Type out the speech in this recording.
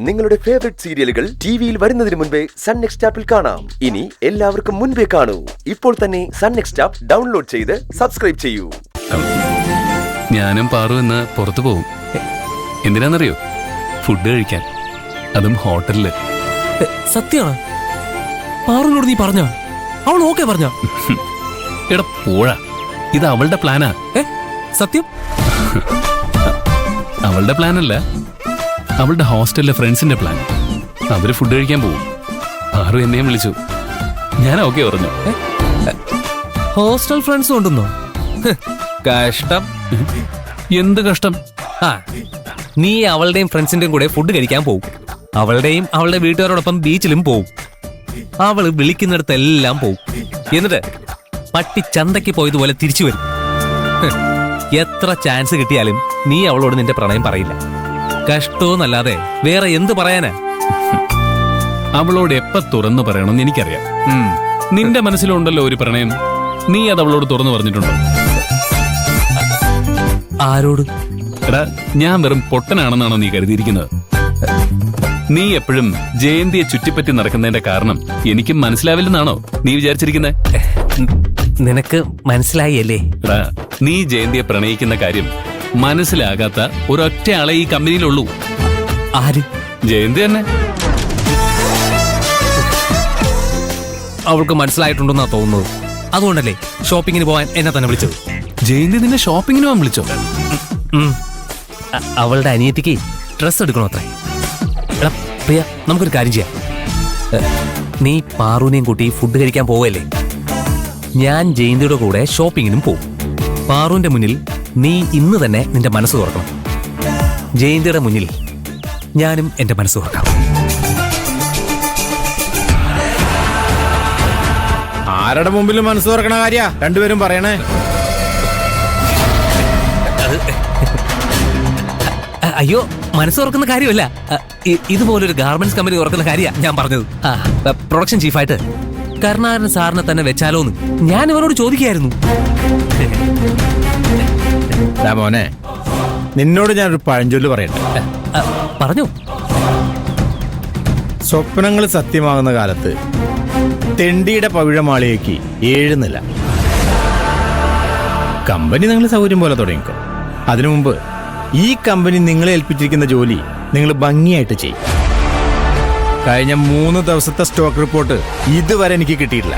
നിങ്ങളുടെ ഫേവറേറ്റ് സീരിയലുകൾ ടിവിയിൽ വരുന്നതിന് മുൻപേ സൺ നെക്സ്റ്റ് ആപ്പിൽ കാണാം. ഇനി എല്ലാവർക്കും മുൻപേ കാണൂ. ഇപ്പോൾ തന്നെ സൺ നെക്സ്റ്റ് ആപ്പ് ഡൗൺലോഡ് ചെയ്ത് സബ്സ്ക്രൈബ് ചെയ്യൂ. ഞാനും പാറു എന്ന് പുറത്തു പോകും. എന്തിനാന്നറിയോ? ഫുഡ് കഴിക്കാൻ, അതും ഹോട്ടലില്. സത്യമാണ്? പാറുവിനോട് നീ പറഞ്ഞ? അവൾ ഓക്കെ പറഞ്ഞ? എടാ പോഴാ, ഇത് അവളുടെ പ്ലാനാ. സത്യം? അവളുടെ പ്ലാനല്ല, അവളുടെ ഹോസ്റ്റലിലെ ഫ്രണ്ട്സിന്റെ പ്ലാൻ. അവര് ഫുഡ് കഴിക്കാൻ പോകും. പാറു എന്നെയും വിളിച്ചു, ഞാൻ ഓക്കെ പറഞ്ഞു. ഹോസ്റ്റൽ ഫ്രണ്ട്സ് കൊണ്ടുവന്നോ? കഷ്ടം. എന്ത് കഷ്ടം? നീ അവളുടെയും ഫ്രണ്ട്സിന്റെയും കൂടെ ഫുഡ് കഴിക്കാൻ പോകും. അവളുടെയും അവളുടെ വീട്ടുകാരോടൊപ്പം ബീച്ചിലും പോവും. അവള് വിളിക്കുന്നിടത്തെല്ലാം പോവും. എന്നിട്ട് പട്ടി ചന്തയ്ക്ക് പോയതുപോലെ തിരിച്ചു വരും. എത്ര ചാൻസ് കിട്ടിയാലും നീ അവളോട് നിന്റെ പ്രണയം പറയില്ല. കഷ്ടോന്നല്ലാതെ വേറെ എന്ത് പറയാനാ? അവളോട് എപ്പ തുറന്നു പറയണമെന്ന് എനിക്കറിയാം. നിന്റെ മനസ്സിലുണ്ടല്ലോ ഒരു പ്രണയം. നീ അത് അവളോട് തുറന്നു പറഞ്ഞിട്ടുണ്ടോ? ആരോട്? എടാ, ഞാൻ വെറും പൊട്ടനാണെന്നാണോ നീ കരുതിയിരിക്കുന്നത്? നീ എപ്പോഴും ജയന്തിയെ ചുറ്റിപ്പറ്റി നടക്കുന്നതിന്റെ കാരണം എനിക്കും മനസ്സിലാവില്ലെന്നാണോ നീ വിചാരിച്ചിരിക്കുന്നത്? നിനക്ക് മനസ്സിലായി അല്ലേ? എടാ, നീ ജയന്തിയെ പ്രണയിക്കുന്ന കാര്യം മനസ്സിലാകാത്ത ഒരൊറ്റ ആളെ ഈ കമ്പനിയിലുള്ളൂ. ആര്? ജയന്തി തന്നെ. അവൾക്ക് മനസ്സിലായിട്ടുണ്ടെന്നാ തോന്നുന്നത്. അതുകൊണ്ടല്ലേ ഷോപ്പിങ്ങിന് പോവാൻ എന്നെ തന്നെ വിളിച്ചത്. ജയന്തി നിന്നെ ഷോപ്പിങ്ങിന് പോകാൻ വിളിച്ചോ? അവളുടെ അനിയത്തിക്ക് ഡ്രസ് എടുക്കണോ അത്രേ. എടാ പ്രിയ, നമുക്കൊരു കാര്യം ചെയ്യാം. നീ പാറുവിനെയും കൂട്ടി ഫുഡ് കഴിക്കാൻ പോവല്ലേ? ഞാൻ ജയന്തിയുടെ കൂടെ ഷോപ്പിങ്ങിനും പോവും. പാറുവിന്റെ മുന്നിൽ നീ ഇന്ന് തന്നെ നിന്റെ മനസ്സ് തുറക്കണം. ജയന്തിയുടെ മുന്നിൽ ഞാനും എന്റെ മനസ്സ് തുറക്കാം. ആരുടെ മുമ്പിലും മനസ്സ് തുറക്കണ കാര്യ രണ്ടുപേരും പറയണേ. അയ്യോ, മനസ്സ് തുറക്കുന്ന കാര്യമല്ല, ഇതുപോലൊരു ഗാർമെന്റ്സ് കമ്പനി തുറക്കുന്ന കാര്യമാണ് ഞാൻ പറഞ്ഞത്. പ്രൊഡക്ഷൻ ചീഫായിട്ട് കരുണാകരൻ സാറിനെ തന്നെ വെച്ചാലോന്ന് ഞാൻ ഇവരോട് ചോദിക്കായിരുന്നു. മോനെ, നിന്നോട് ഞാനൊരു പഴഞ്ചൊല്ല് പറയട്ടെ. പറഞ്ഞു. സ്വപ്നങ്ങൾ സത്യമാകുന്ന കാലത്ത് തെണ്ടിയുടെ പവിഴമാളിയേക്ക് 7 നില. കമ്പനി നിങ്ങൾ സൗകര്യം പോലെ തുടങ്ങിക്കോ. അതിനു മുമ്പ് ഈ കമ്പനി നിങ്ങളെ ഏൽപ്പിച്ചിരിക്കുന്ന ജോലി നിങ്ങൾ ഭംഗിയായിട്ട് ചെയ്യും. കഴിഞ്ഞ 3 ദിവസത്തെ സ്റ്റോക്ക് റിപ്പോർട്ട് ഇതുവരെ എനിക്ക് കിട്ടിയിട്ടില്ല.